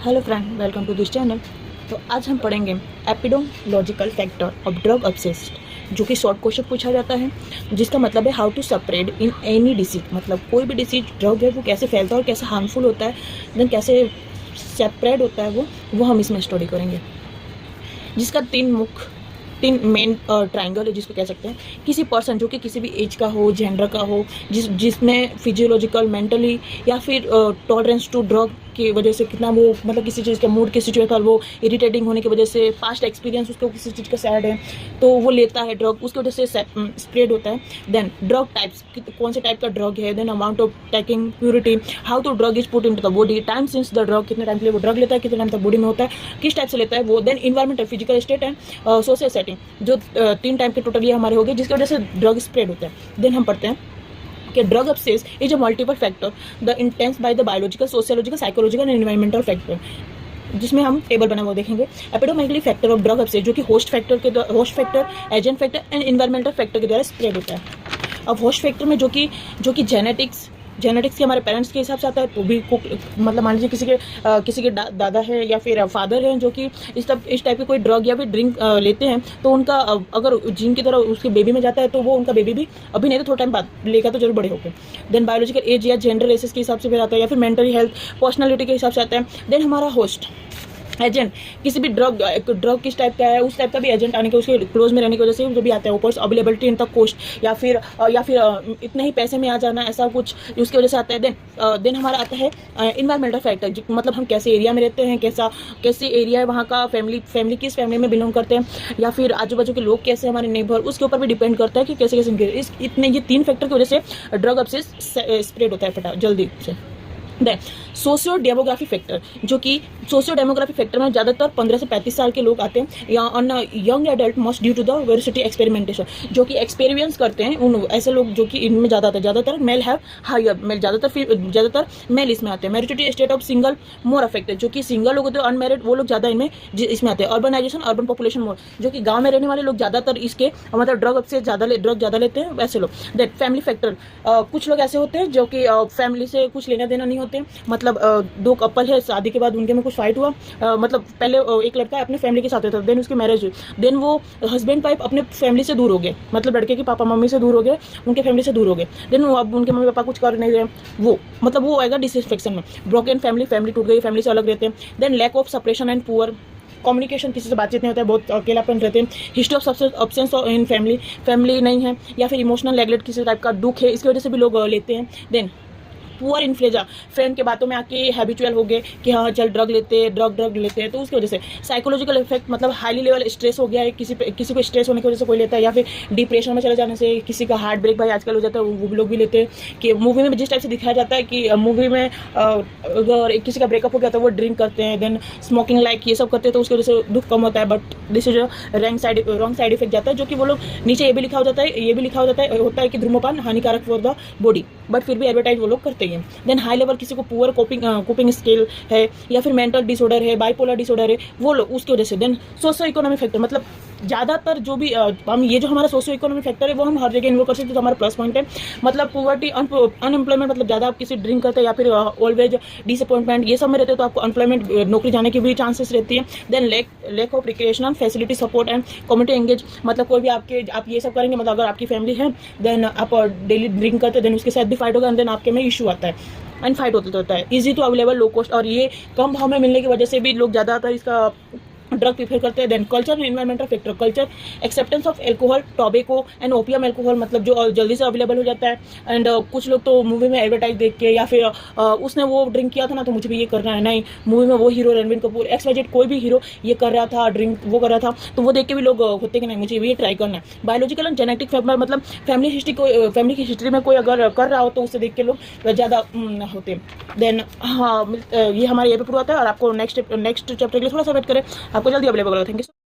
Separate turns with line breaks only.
Hello friend, welcome to this channel. तो आज हम पढ़ेंगे एपिडोलॉजिकल फैक्टर ऑफ ड्रग अब्सेस्ट, जो कि शॉर्ट क्वेश्चन पूछा जाता है, जिसका मतलब है how to separate in any disease. मतलब कोई भी डिसीज ड्रग है वो कैसे फैलता है और कैसे हार्मफुल होता है, देन कैसे सेपरेट होता है वो हम इसमें स्टडी करेंगे। जिसका तीन मेन ट्रायंगल है, जिसको कह सकते हैं किसी पर्सन जो कि किसी भी एज का हो, जेंडर का हो, जिसमें फिजियोलॉजिकल, मेंटली या फिर टॉलरेंस टू ड्रग की वजह से कितना वो मतलब किसी चीज़ के मूड की सिचुएशन पर वो इरिटेटिंग होने की वजह से, पास्ट एक्सपीरियंस उसको किसी चीज़ का सैड है तो वो लेता है ड्रग, उसकी वजह से स्प्रेड होता है। देन ड्रग टाइप्स, कौन से टाइप का ड्रग है, then amount of taking, purity, how to drug is put into the body, time since the drug, कितने टाइम के लिए वो ड्रग लेता है, कितने टाइम तक बॉडी में होता है, किस टाइप से लेता है वो, then environmental, physical state and social setting, जो 3 टाइप के टोटल ये हमारे हो गए जिसकी वजह से ड्रग स्प्रेड होता है। देन हम पढ़ते हैं कि drug abuse is a multiple factor the intense by the biological, sociological, psychological and environmental factor, जिसमें हम टेबल बना हुआ देखेंगे। Epidemiological factor of drug abuse, जो कि host factor, agent factor and environmental factor के द्वारा स्प्रेड होता है। अब होस्ट फैक्टर में जो कि जेनेटिक्स के हमारे पेरेंट्स के हिसाब से आता है, तो भी मतलब मान लीजिए किसी के दादा है या फिर फादर है जो कि इस टाइप के कोई ड्रग या फिर ड्रिंक लेते हैं, तो उनका अगर जीन की तरह उसके बेबी में जाता है तो वो उनका बेबी भी अभी नहीं तो थोड़ा टाइम बाद लेगा तो जरूर बड़े होकर। देन बायोलॉजिकल एज या जेंडर रेसेस के हिसाब से फिर आता है, या फिर मेंटल हेल्थ, पर्सनैलिटी के हिसाब से आता है। देन हमारा होस्ट एजेंट, किसी भी ड्रग किस टाइप का है उस टाइप का भी एजेंट आने के, उसके क्लोज में रहने की वजह से जो भी आता है, ऊपर अवेलेबिलिटी इन द कोस्ट या फिर इतने ही पैसे में आ जाना, ऐसा कुछ उसकी वजह से आता है। देन हमारा आता है इन्वायरमेंटल फैक्टर, मतलब हम कैसे एरिया में रहते हैं, कैसे एरिया है वहाँ का, फैमिली किस फैमिली में बिलोंग करते हैं, या फिर आजू बाजू के लोग कैसे, हमारे नेबर, उसके ऊपर भी डिपेंड करता है कि कैसे ये 3 फैक्टर की वजह से ड्रग अब्सेस स्प्रेड होता है जल्दी से। देन सोशियो डेमोग्राफी फैक्टर, जो कि सोशियो डेमोग्राफी फैक्टर में ज़्यादातर 15 से 35 साल के लोग आते हैं, या on young adult must due to the veracity experimentation, जो कि एक्सपेरिमेंट्स करते हैं उन ऐसे लोग जो कि इनमें ज़्यादा आते हैं। ज़्यादातर मेल हैव हायर मेल, ज़्यादातर मेल इसमें आते हैं। Marital state of single more affected, जो कि सिंगल लोग होते हैं अनमेरिड, वो लोग ज़्यादा इसमें आते हैं। अर्बनाइजेशन, अर्बन पॉपुलेशन मोर, जो कि गाँव में रहने वाले लोग ज़्यादातर इसके मतलब ड्रग से ज़्यादा लेते हैं, वैसे लोग। देन फैमिली फैक्टर, कुछ लोग ऐसे होते हैं जो कि फैमिली से कुछ लेना देना नहीं होते, मतलब 2 कपल है, शादी के बाद उनके में कुछ फाइट हुआ, मतलब पहले एक लड़का अपने फैमिली के साथ रहता था, देन उसकी मैरिज हुई, देन वो हस्बैंड वाइफ अपने फैमिली से दूर हो गए, मतलब लड़के के पापा मम्मी से दूर हो गए, उनके फैमिली से दूर हो गए, देन वो अब उनके मम्मी पापा कुछ कर नहीं रहे, वो आएगा डिसफेक्शन में। ब्रोकन फैमिली टूट गई, फैमिली से अलग रहते हैं। Then lack of separation and poor communication, किसी से बातचीत नहीं होता है, बहुत अकेलापन रहते हैं। History of absence in family नहीं है, या फिर इमोशनल नेगलेक्ट, किसी टाइप का दुख है, इसकी वजह से भी लोग लेते हैं। देन पुअर इन्फ्लुएंजा, फ्रेंड के बातों में आके हैबिचुअल हो गए कि हाँ चल ड्रग लेते हैं, तो उसकी वजह से साइकोलॉजिकल इफेक्ट, मतलब हाईली लेवल स्ट्रेस हो गया है, किसी को स्ट्रेस होने की वजह से कोई लेता है, या फिर डिप्रेशन में चले जाने से किसी का हार्ट ब्रेक भाई आजकल हो जाता है, वो भी लोग भी लेते हैं। कि मूवी में जिस टाइप से दिखाया जाता है कि मूवी में अगर किसी का ब्रेकअप हो गया तो वो ड्रिंक करते हैं, देन स्मोकिंग लाइक ये सब करते हैं, तो उसकी वजह से दुख कम होता है। But this is wrong side effect जाता है, जो कि वो लोग नीचे ये भी लिखा हो जाता है कि धूम्रपान हानिकारक फॉर द बॉडी, बट फिर भी एडवर्टाइज वो लोग करते हैं। देन हाई लेवल, किसी को पुअर कोपिंग स्किल है, या फिर मेंटल डिसऑर्डर है, बाइपोलर डिसऑर्डर है, वो लोग उसकी वजह से। देन सोशियो इकोनॉमिक फैक्टर, मतलब ज़्यादातर जो भी हम ये जो हमारा सोशियो इकोनॉमिक फैक्टर है वो हम हर जगह इन्वॉल्व कर सकते हैं, तो हमारा प्लस पॉइंट है। मतलब पुअर्टी, अनएम्प्लॉयमेंट, मतलब ज़्यादा आप किसी ड्रिंक करते हैं या फिर ऑलवेज डिसअपॉइंटमेंट, ये सब में रहते हैं तो आपको अनएम्प्लॉयमेंट, नौकरी जाने की भी चांसेस रहती है। Then lack of recreational facility, support and community engage, मतलब कोई भी आप ये सब करेंगे, मतलब अगर आपकी फैमिली है, देन आप डेली ड्रिंक करते हैं, देन उसके साथ भी फाइट होगा, देन आपके में इशू आता है एंड फाइट होता है। Easy to available, low cost, और ये कम भाव में मिलने की वजह से भी लोग ज़्यादातर इसका ड्रग प्रीफर करते हैं। Then culture and environmental factor, culture, acceptance of alcohol, tobacco and opium alcohol, मतलब जो जल्दी से अवेलेबल हो जाता है। एंड कुछ लोग तो मूवी में एडवर्टाइज देख के, या फिर उसने वो ड्रिंक किया था ना तो मुझे भी ये करना है, नहीं मूवी में वो हीरो रणबीर कपूर XYZ कोई भी हीरो ये कर रहा था, ड्रिंक वो कर रहा था, तो वो देख के भी लोग होते कि नहीं मुझे भी ये ट्राई करना है। बायोलॉजिकल एंड जेनेटिक फैक्टर, मतलब फैमिली की हिस्ट्री में कोई अगर कर रहा हो तो उससे देख के लोग ज़्यादा होते हैं। देन हाँ, ये हमारे ये पे पूरा होता है, और आपको नेक्स्ट चैप्टर के लिए थोड़ा सा वेट करें, आपको जल्दी अवेलेबल होगा। Thank you.